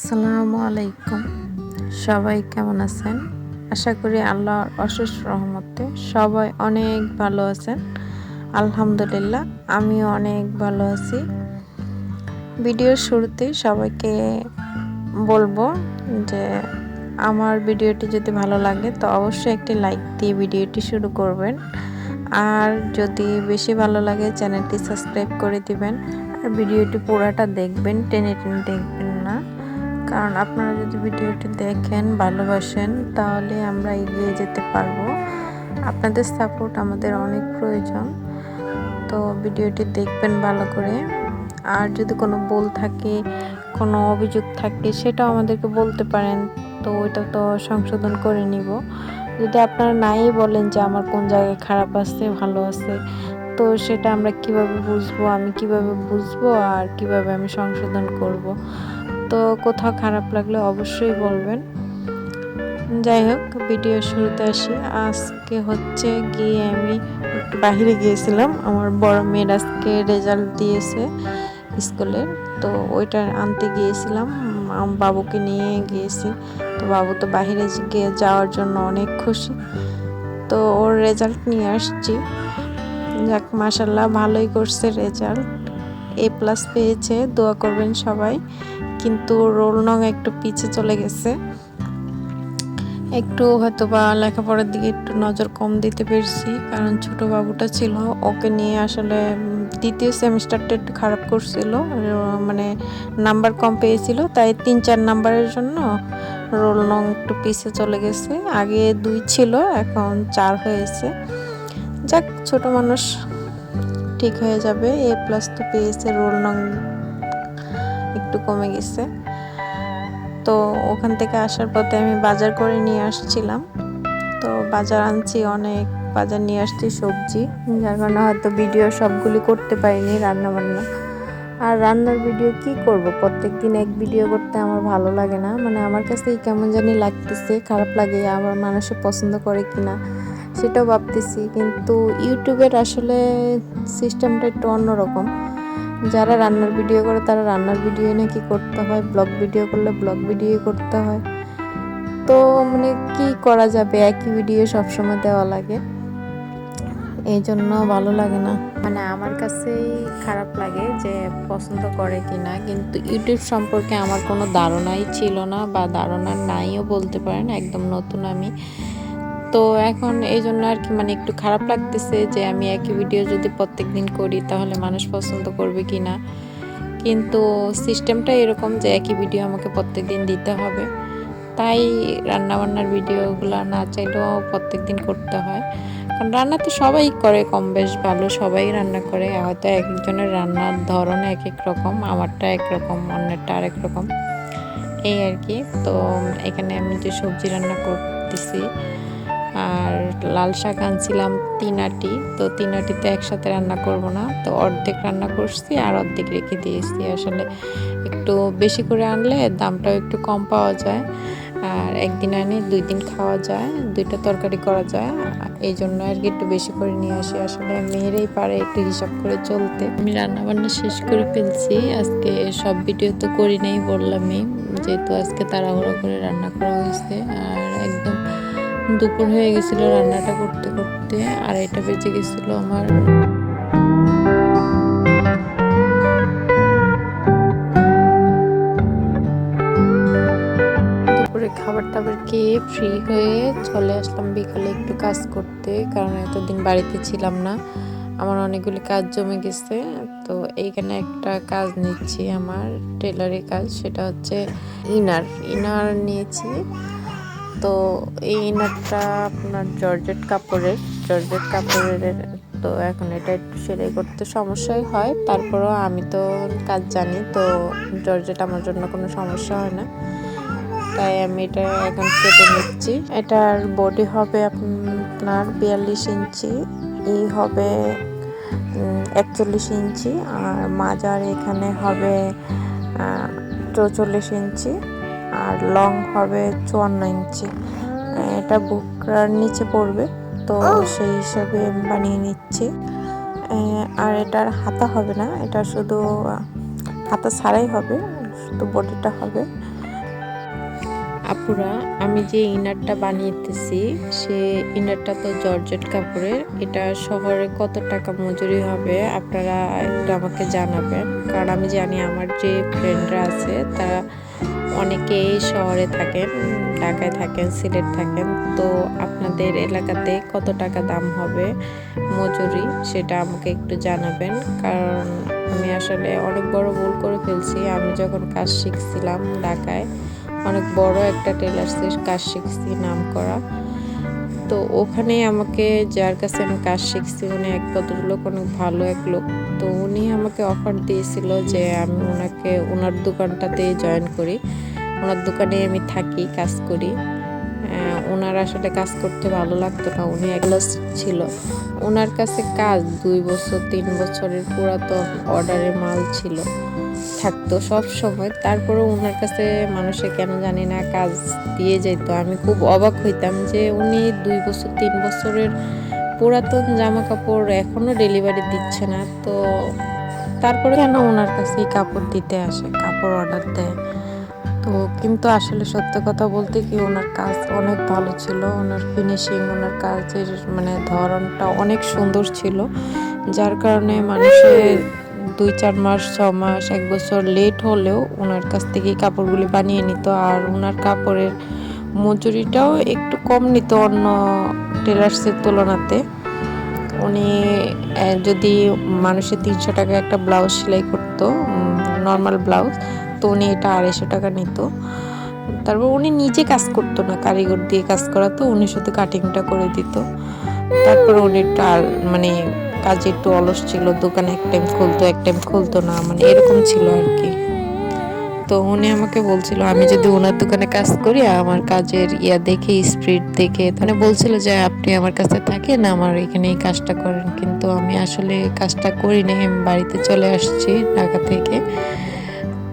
আসসালামু আলাইকুম। সবাই কেমন আছেন? আশা করি আল্লাহর অশেষ রহমতে সবাই অনেক ভালো আছেন। আলহামদুলিল্লাহ আমিও অনেক ভালো আছি। ভিডিওর শুরুতে সবাইকে বলবো যে আমার ভিডিওটি যদি ভালো লাগে তো অবশ্যই একটি লাইক দিয়ে ভিডিওটি শুরু করবেন। আর যদি বেশি ভালো লাগে চ্যানেলটি সাবস্ক্রাইব করে দিবেন। আর ভিডিওটি পুরাটা দেখবেন, টেনে টেনে দেখবেন না, কারণ আপনারা যদি ভিডিওটি দেখেন, ভালোবাসেন, তাহলে আমরা এগিয়ে যেতে পারবো। আপনাদের সাপোর্ট আমাদের অনেক প্রয়োজন। তো ভিডিওটি দেখবেন ভালো করে। আর যদি কোনো ভুল থাকে, কোনো অভিযোগ থাকে, সেটাও আমাদেরকে বলতে পারেন, তো ওইটা তো সংশোধন করে নিব। যদি আপনারা নাই বলেন যে আমার কোন জায়গায় খারাপ আছে, ভালো আছে, তো সেটা আমরা কিভাবে বুঝবো, আমি কিভাবে বুঝবো আর কিভাবে আমি সংশোধন করব। তো কোথাও খারাপ লাগলে অবশ্যই বলবেন। যাই হোক, ভিডিও শুরুতে আসি। আজকে হচ্ছে গিয়ে আমি একটু বাইরে গিয়েছিলাম। আমার বড় মেয়ের আজকে রেজাল্ট দিয়েছে স্কুলের, তো ওইটা আনতে গিয়েছিলাম। বাবুকে নিয়ে গিয়েছি। তো বাবু তো বাইরে গিয়ে যাওয়ার জন্য অনেক খুশি। তো ওর রেজাল্ট নিয়ে আসছি। যাক, মাশাআল্লাহ ভালোই করছে রেজাল্ট, A+ পেয়েছে। দোয়া করবেন সবাই। কিন্তু রোল নং একটু পিছিয়ে চলে গেছে। একটু হয়তো বা লেখাপড়ার দিকে একটু নজর কম দিতে পেরেছি, কারণ ছোট বাবুটা ছিল, ওকে নিয়ে আসলে দ্বিতীয় সেমিস্টারটা একটু খারাপ করছিল, মানে নাম্বার কম পেয়েছিল, তাই 3-4 নাম্বারের জন্য রোল নং একটু পিছিয়ে চলে গেছে। আগে 2 ছিল, এখন 4 হয়েছে। যাক, ছোট মানুষ, ঠিক হয়ে যাবে। A+ তো পেয়েছে, রোল নং একটু কমে গেছে। তো ওখান থেকে আসার পথে আমি বাজার করে নিয়ে আসছিলাম। তো বাজার আনছি, অনেক বাজার নিয়ে আসছি, সবজি, যার কারণে হয়তো ভিডিও সবগুলি করতে পারিনি, রান্না বান্না। আর রান্নার ভিডিও কি করব, প্রত্যেকদিন এক ভিডিও করতে আমার ভালো লাগে না, মানে আমার কাছেই কেমন জানি লাগতেছে, খারাপ লাগে। আমার মানুষে পছন্দ করে কিনা সেটাও ভাবতেছি। কিন্তু ইউটিউবের আসলে সিস্টেমটা একটু অন্যরকম। যারা রান্নার ভিডিও করে তারা রান্নার ভিডিও নাকি করতে হয়, ব্লগ ভিডিও করলে ব্লগ ভিডিও করতে হয়। তো মানে কি করা যাবে, একই ভিডিও সবসময় দেওয়া লাগে, এই জন্য ভালো লাগে না। মানে আমার কাছেই খারাপ লাগে যে পছন্দ করে কিনা। কিন্তু ইউটিউব সম্পর্কে আমার কোনো ধারণাই ছিল না, বা ধারণা নাইও বলতে পারেন, একদম নতুন আমি। তো এখন এই জন্য আর কি, মানে একটু খারাপ লাগতেছে যে আমি একই ভিডিও যদি প্রত্যেক দিন করি তাহলে মানুষ পছন্দ করবে কিনা। কিন্তু সিস্টেমটা এরকম যে একই ভিডিও আমাকে প্রত্যেক দিন দিতে হবে, তাই রান্নাবান্নার ভিডিওগুলো না চাইলেও প্রত্যেক দিন করতে হয়। কারণ রান্না তো সবাই করে কম বেশ ভালো, সবাই রান্না করে, হয়তো এক একজনের রান্নার ধরন এক এক রকম, আমারটা একরকম, অন্যেরটা আরেক রকম, এই আর কি। তো এখানে আমি যে সবজি রান্না করতেছি, আর লাল শাক আনছিলাম 3 আটি। তো 3 আটিতে একসাথে রান্না করব না, তো অর্ধেক রান্না করছি আর অর্ধেক রেখে দিয়েছি। আসলে একটু বেশি করে আনলে দামটাও একটু কম পাওয়া যায়, আর একদিন আনি 2 দিন খাওয়া যায়, 2টা তরকারি করা যায়। এই জন্য আর কি একটু বেশি করে নিয়ে আসি। আসলে মেয়েরাই পারে একটু হিসাব করে চলতে। আমি রান্না বান্না শেষ করে ফেলছি। আজকে সব ভিডিও তো করি নাই, বললামই, যেহেতু আজকে তাড়াহুড়ো করে রান্না করা হয়েছে। আর একদম দুপুর হয়ে গেছিল রান্নাটা করতে করতে, 2:30 বেজে গেছিল আমার। দুপুরে খাবার টাবার খেয়ে ফ্রি হয়ে চলে আসলাম বিকালে একটু কাজ করতে, কারণ এতদিন বাড়িতে ছিলাম না, আমার অনেকগুলি কাজ জমে গেছে। তো এইখানে একটা কাজ নিচ্ছি, আমার টেলারি কাজ, সেটা হচ্ছে ইনার নিয়েছি। তো এই ইনারটা আপনার জর্জেট কাপড়ের। তো এখন এটা একটু সেলাই করতে সমস্যাই হয়, তারপরও আমি তো কাজ জানি, তো জর্জেট আমার জন্য কোনো সমস্যা হয় না, তাই আমি এটা এখন কেটে নিচ্ছি। এটার বডি হবে আপনার 42 ইঞ্চি, ই হবে 41 ইঞ্চি, আর মাজার এখানে হবে 44 ইঞ্চি, আর লং হবে 54 ইঞ্চি। এটা বুকরার নিচে পড়বে, তো সেই হিসাবে বানিয়ে নিচ্ছি। আর এটার হাতা হবে না, এটা শুধু হাতা ছাড়াই হবে, শুধু বডিটা হবে। আপুরা, আমি যে ইনারটা বানিয়েতেছি সে ইনারটা তো জর্জেট কাপড়ের। এটা শহরে কত টাকা মজুরি হবে আপনারা একটু আমাকে জানাবেন, কারণ আমি জানি আমার যে ফ্রেন্ডরা আছে তারা অনেকেই শহরে থাকেন, ঢাকায় থাকেন, সিলেট থাকেন। তো আপনাদের এলাকাতে কত টাকা দাম হবে মজুরি সেটা আমাকে একটু জানাবেন, কারণ আমি আসলে অনেক বড় ভুল করে ফেলছি। আমি যখন কাজ শিখছিলাম ঢাকায়, অনেক বড় একটা টেলার্সের কাজ শিখছি নাম করা। তো ওখানে আমাকে, যার কাছে আমি কাজ শিখছি, উনি এক ভদ্রলোক, অনেক ভালো এক লোক। তো উনি আমাকে অফার দিয়েছিল যে আমি ওনার দোকানটাতে জয়েন করি, ওনার দোকানে আমি থাকি, কাজ করি। ওনার আসলে কাজ করতে ভালো লাগতো না, উনি একলা ছিল। ওনার কাছে কাজ 2 বছর 3 বছরের পুরাতন অর্ডারের মাল ছিল, থাকতো সব সময়। তারপরে ওনার কাছে মানুষে কেন জানি না কাজ দিয়ে যেত। আমি খুব অবাক হইতাম যে উনি 2 বছর 3 বছরের পুরাতন জামা কাপড় এখনো ডেলিভারি দিচ্ছে না, তো তারপরে কেন ওনার কাছে কাপড় দিতে আসে, কাপড় অর্ডার দেয়। তো কিন্তু আসলে সত্য কথা বলতে কি, ওনার কাজ অনেক ভালো ছিল, ওনার ফিনিশিং, ওনার কাজের মানে ধরনটা অনেক সুন্দর ছিল, যার কারণে মানুষের 2-4 মাস, 6 মাস, 1 বছর লেট হলেও ওনার কাছ থেকেই কাপড়গুলি বানিয়ে নিত। আর ওনার কাপড়ের মজুরিটাও একটু কম নিত অন্য টেলার্সের তুলনাতে। উনি যদি মানুষের 300 টাকা একটা ব্লাউজ সেলাই করতো, নর্মাল ব্লাউজ, তো উনি এটা 250 টাকা নিত। তারপর উনি নিজে কাজ করতো না, কারিগর দিয়ে কাজ করাতো, উনি শুধু কাটিংটা করে দিত। তারপর উনি একটু মানে কাজে একটু অলস ছিল, দোকানে এক টাইম খুলতো এক টাইম খুলতো না, মানে এরকম ছিল আর কি। তো উনি আমাকে বলছিল আমি যদি ওনার দোকানে কাজ করি, আমার কাজের দেখে, স্পিড দেখে, তাহলে বলছিল যে আপনি আমার কাছে থাকেন, আমার এখানে এই কাজটা করেন। কিন্তু আমি আসলে কাজটা করি নাই, আমি বাড়িতে চলে আসছি ঢাকা থেকে।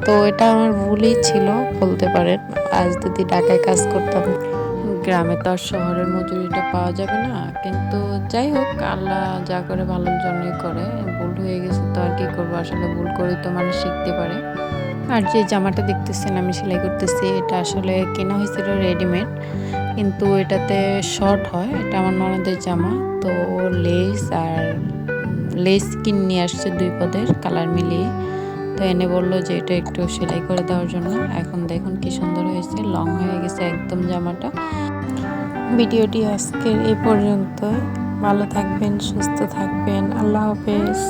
তো এটা আমার ভুলই ছিল বলতে পারেন। আজ যদি ঢাকায় কাজ করতাম, গ্রামে তো আর শহরের মজুরিটা পাওয়া যাবে না। কিন্তু যাই হোক, আল্লাহ যা করে ভালোর জন্যই করে। ভুল হয়ে গেছে তো আর কি করবো, আসলে ভুল করেই তো মানুষ শিখতে পারে। আর যে জামাটা দেখতেছেন আমি সেলাই করতেছি, এটা আসলে কেনা হয়েছিল রেডিমেড, কিন্তু এটাতে শর্ট হয়। এটা আমার ননদের জামা, তো লেস আর লেস কিনে নিয়ে আসছে 2 পদের কালার মিলিয়ে। তো এনে বললো যে এটা একটু সেলাই করে দেওয়ার জন্য। এখন দেখুন কি সুন্দর হয়েছে, লং হয়ে গেছে একদম জামাটা। ভিডিওটি আজকের এই পর্যন্ত। ভালো থাকবেন, সুস্থ থাকবেন, আল্লাহ হাফেজ।